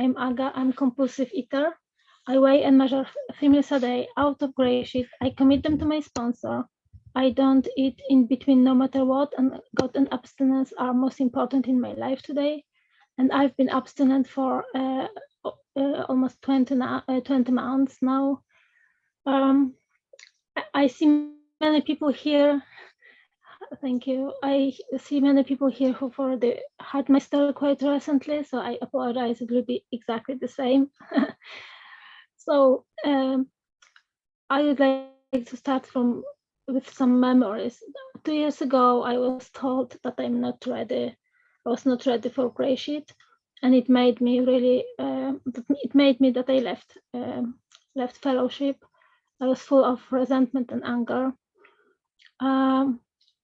I'm Aga. I'm compulsive eater. I weigh and measure 3 meals a day out of GreySheet. I commit them to my sponsor. I don't eat in between no matter what, and God and abstinence are most important in my life today. And I've been abstinent for almost 20 months now. I see many people here. Thank you. I see many people here who've already had my story quite recently, so I apologize. It will be exactly the same. So I would like to start with some memories. 2 years ago, I was told that I'm not ready. I was not ready for GreySheet, and it made me really. It made me that I left fellowship. I was full of resentment and anger.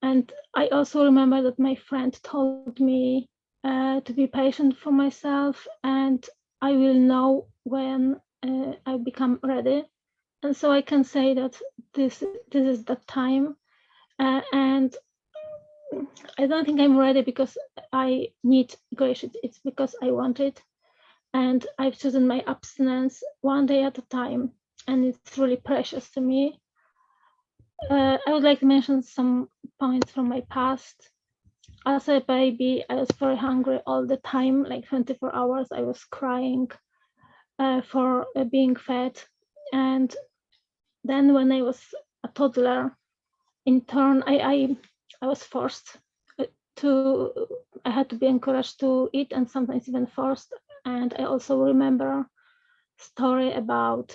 And I also remember that my friend told me to be patient for myself, and I will know when I become ready. And so I can say that this is the time. And I don't think I'm ready because I need GreySheet. It's because I want it. And I've chosen my abstinence one day at a time. And it's really precious to me. I would like to mention some points from my past. As a baby, I was very hungry all the time, like 24 hours. I was crying for being fed. And then when I was a toddler, in turn, I was forced I had to be encouraged to eat, and sometimes even forced. And I also remember a story about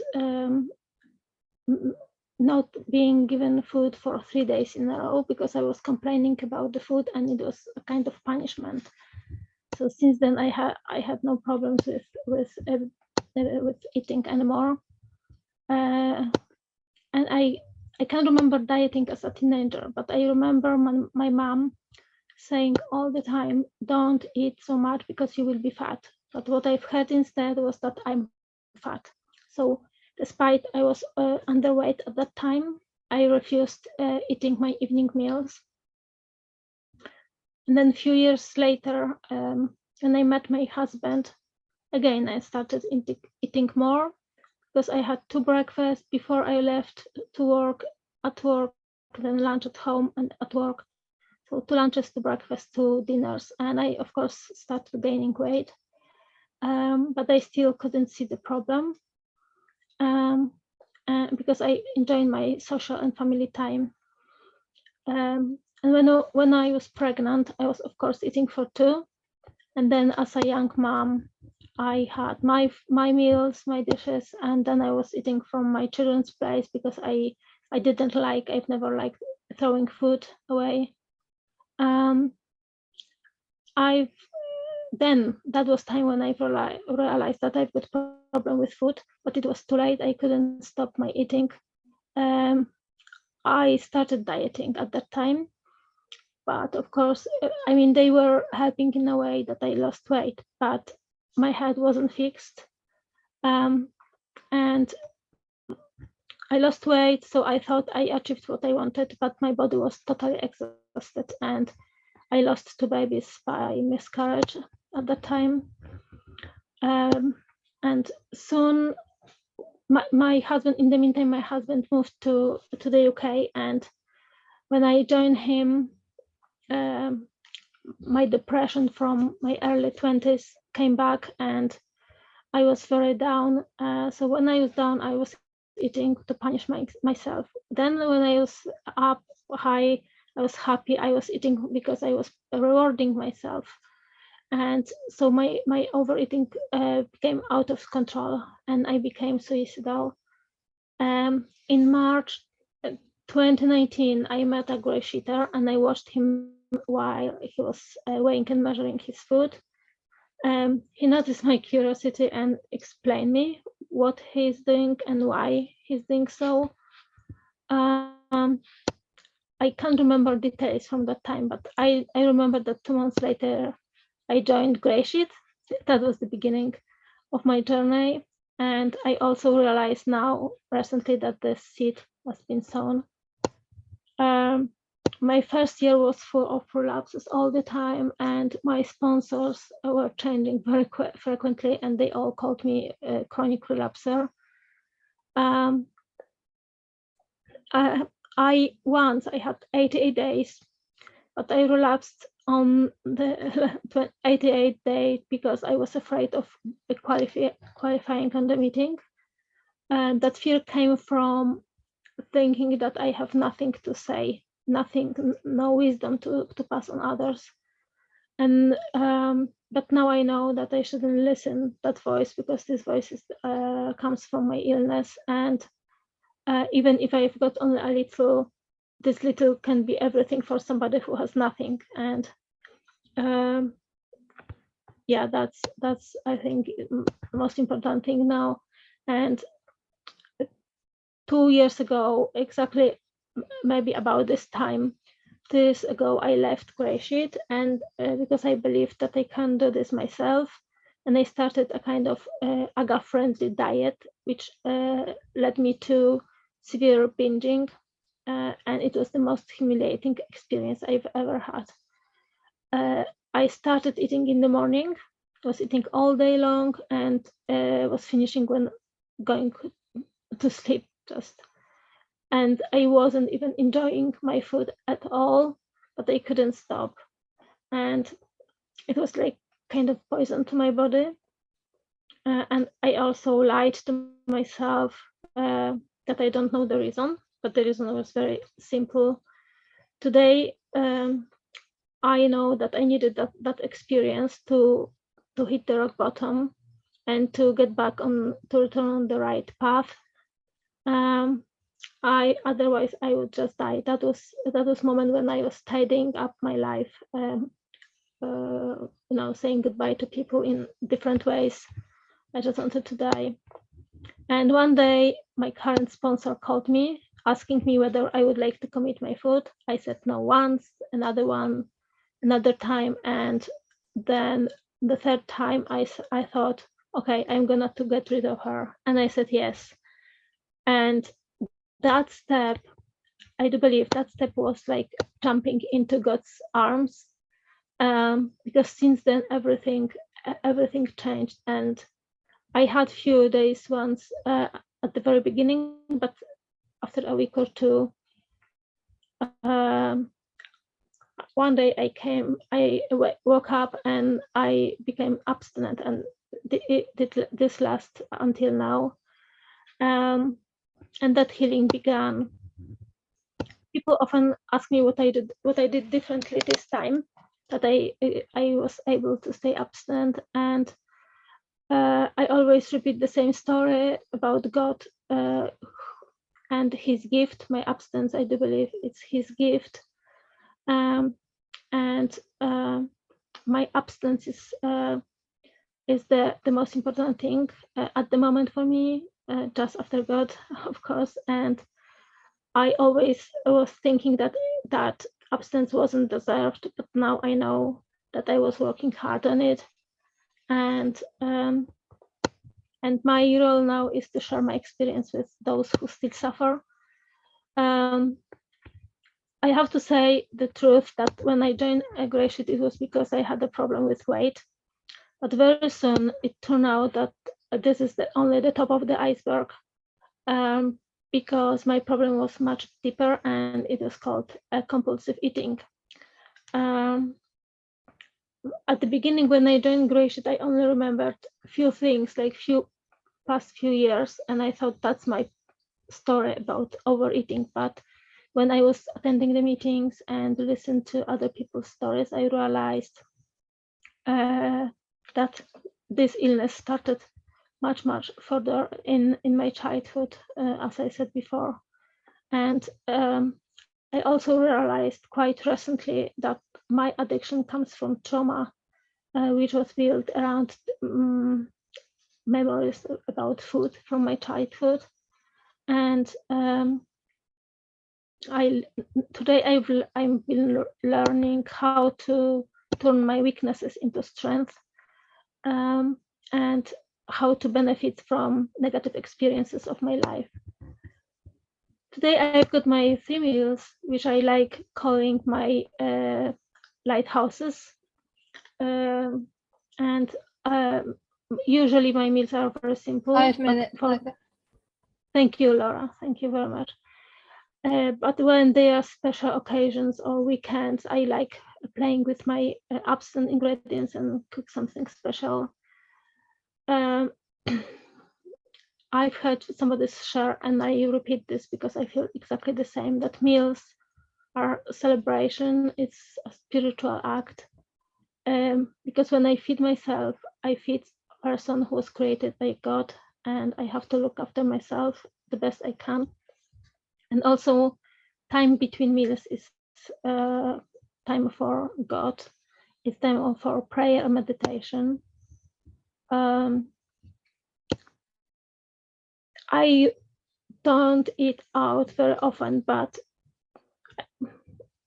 not being given food for 3 days in a row because I was complaining about the food, and it was a kind of punishment. So since then, I had no problems with eating anymore, and I can't remember dieting as a teenager, but I remember my mom saying all the time, "Don't eat so much because you will be fat." But what I've heard instead was that I'm fat. So despite I was underweight at that time, I refused eating my evening meals. And then a few years later, when I met my husband, again, I started eating more because I had 2 breakfasts before I left to work, at work, then lunch at home and at work. So 2 lunches, 2 breakfasts, 2 dinners. And I, of course, started gaining weight, but I still couldn't see the problem. Because I enjoyed my social and family time. And when I was pregnant, I was, of course, eating for 2. And then as a young mom, I had my meals, my dishes, and then I was eating from my children's place because I've never liked throwing food away. Then that was time when I realized that I've got a problem with food, but it was too late. I couldn't stop my eating. I started dieting at that time, but of course, I mean, they were helping in a way that I lost weight, but my head wasn't fixed. And I lost weight, so I thought I achieved what I wanted, but my body was totally exhausted, and I lost 2 babies by miscarriage at that time. And soon, my husband, in the meantime, my husband moved to the UK, and when I joined him, my depression from my early 20s came back, and I was very down. So when I was down, I was eating to punish myself. Then when I was up high, I was happy. I was eating because I was rewarding myself. And so my overeating became out of control, and I became suicidal. In March 2019, I met a GreySheeter, and I watched him while he was weighing and measuring his food. He noticed my curiosity and explained me what he's doing and why he's doing so. I can't remember details from that time, but I remember that 2 months later, I joined GreySheet. That was the beginning of my journey. And I also realized now recently that the seed has been sown. my first year was full of relapses all the time, and my sponsors were changing very frequently, and they all called me a chronic relapser. I once I had 88 days, but I relapsed on the 88th day because I was afraid of qualifying on the meeting. And that fear came from thinking that I have nothing to say, no wisdom to pass on others. And but now I know that I shouldn't listen that voice, because this voice comes from my illness. And even if I've got only a little, this little can be everything for somebody who has nothing. And yeah, that's I think the most important thing now. And 2 years ago, exactly, maybe about this time, 2 years ago, I left GreySheet, and because I believed that I can do this myself, and I started a kind of AGA-friendly diet, which led me to severe binging, and it was the most humiliating experience I've ever had. I started eating in the morning, was eating all day long, and was finishing when going to sleep just. And I wasn't even enjoying my food at all, but I couldn't stop. And it was like kind of poison to my body. And I also lied to myself that I don't know the reason, but the reason was very simple. Today, I know that I needed that experience to hit the rock bottom and to get back on, to return on the right path. Otherwise I would just die. That was moment when I was tidying up my life, saying goodbye to people in different ways. I just wanted to die. And one day my current sponsor called me asking me whether I would like to commit my food. I said no once, another time, and then the third time I thought, okay, I'm gonna to get rid of her, and I said yes. And that step, I do believe that step was like jumping into God's arms, because since then everything changed. And I had few days once at the very beginning, but after a week or two, one day I woke up and I became abstinent, and this last until now, and that healing began. People often ask me what I did differently this time, that I was able to stay abstinent, and I always repeat the same story about God and His gift. My abstinence, I do believe it's His gift, and my abstinence is the most important thing at the moment for me, just after God, of course. And I always was thinking that abstinence wasn't deserved, but now I know that I was working hard on it, and my role now is to share my experience with those who still suffer. I have to say the truth that when I joined GreySheet, it was because I had a problem with weight, but very soon it turned out that this is only the top of the iceberg. Because my problem was much deeper, and it was called compulsive eating. At the beginning, when I joined GreySheet, I only remembered a few things, like past few years, and I thought that's my story about overeating. But when I was attending the meetings and listened to other people's stories, I realized that this illness started much further in my childhood, as I said before. And I also realized quite recently that my addiction comes from trauma, which was built around memories about food from my childhood. And today I'm been learning how to turn my weaknesses into strength, and how to benefit from negative experiences of my life. today I've got my 3 meals, which I like calling my lighthouses. And usually my meals are very simple. 5 minutes. Thank you, Laura. Thank you very much. But when there are special occasions or weekends, I like playing with my abstinent ingredients and cook something special. I've heard somebody share, and I repeat this because I feel exactly the same, that meals are a celebration. It's a spiritual act. Because when I feed myself, I feed a person who was created by God, and I have to look after myself the best I can. And also, time between meals is time for God. It's time for prayer and meditation. I don't eat out very often, but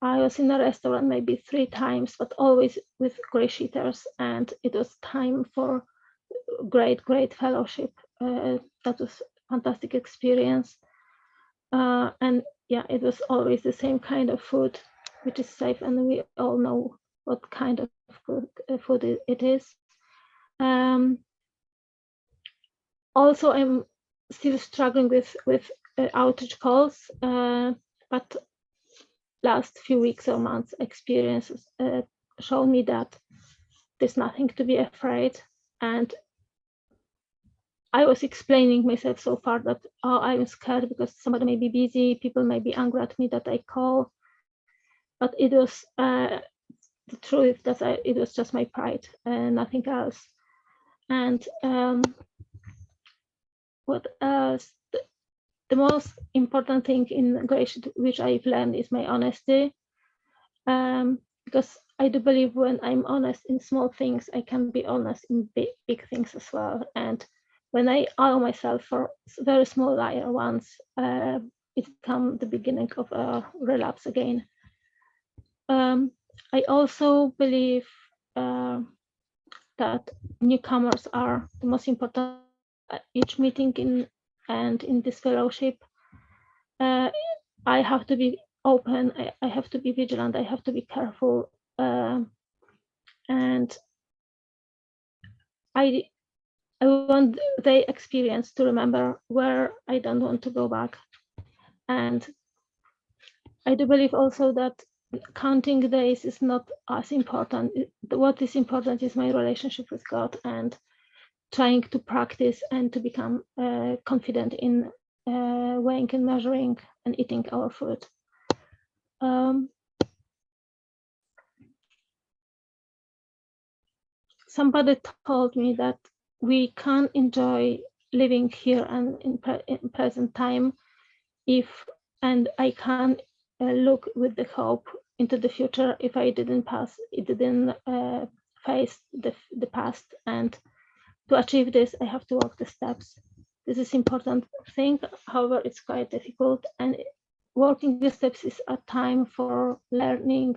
I was in a restaurant maybe 3 times, but always with GreySheeters, and it was time for great fellowship. That was fantastic experience. And yeah, it was always the same kind of food, which is safe, and we all know what kind of food it is. Also, I'm still struggling with outage calls, but last few weeks or months experiences show me that there's nothing to be afraid. And I was explaining myself so far that, oh, I'm scared because somebody may be busy, people may be angry at me that I call. But it was the truth that it was just my pride and nothing else. And what else? The most important thing in GreySheet, which I've learned, is my honesty. Because I do believe when I'm honest in small things, I can be honest in big things as well. And when I allow myself for very small lie once, it becomes the beginning of a relapse again. I also believe that newcomers are the most important at each meeting and in this fellowship. I have to be open, I have to be vigilant, I have to be careful. And I want their experience to remember where I don't want to go back. And I do believe also that counting days is not as important. What is important is my relationship with God and trying to practice and to become confident in weighing and measuring and eating our food. Somebody told me that we can't enjoy living here and in present time and I can't look with the hope into the future if I didn't face the past. And to achieve this, I have to walk the steps. This is important thing, however, it's quite difficult. And walking the steps is a time for learning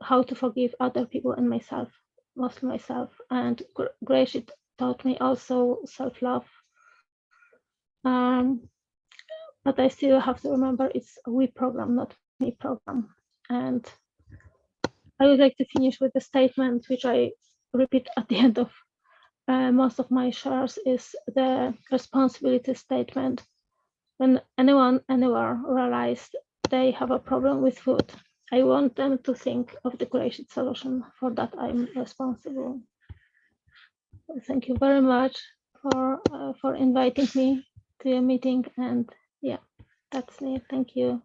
how to forgive other people and myself, mostly myself. And GreySheet taught me also self-love. But I still have to remember it's a we program, not me program. And I would like to finish with a statement which I repeat at the end of most of my shares, is the responsibility statement. When anyone anywhere realized they have a problem with food, I want them to think of the GreySheet solution. For that, I'm responsible. Thank you very much for inviting me to your meeting. And yeah, that's me. Thank you.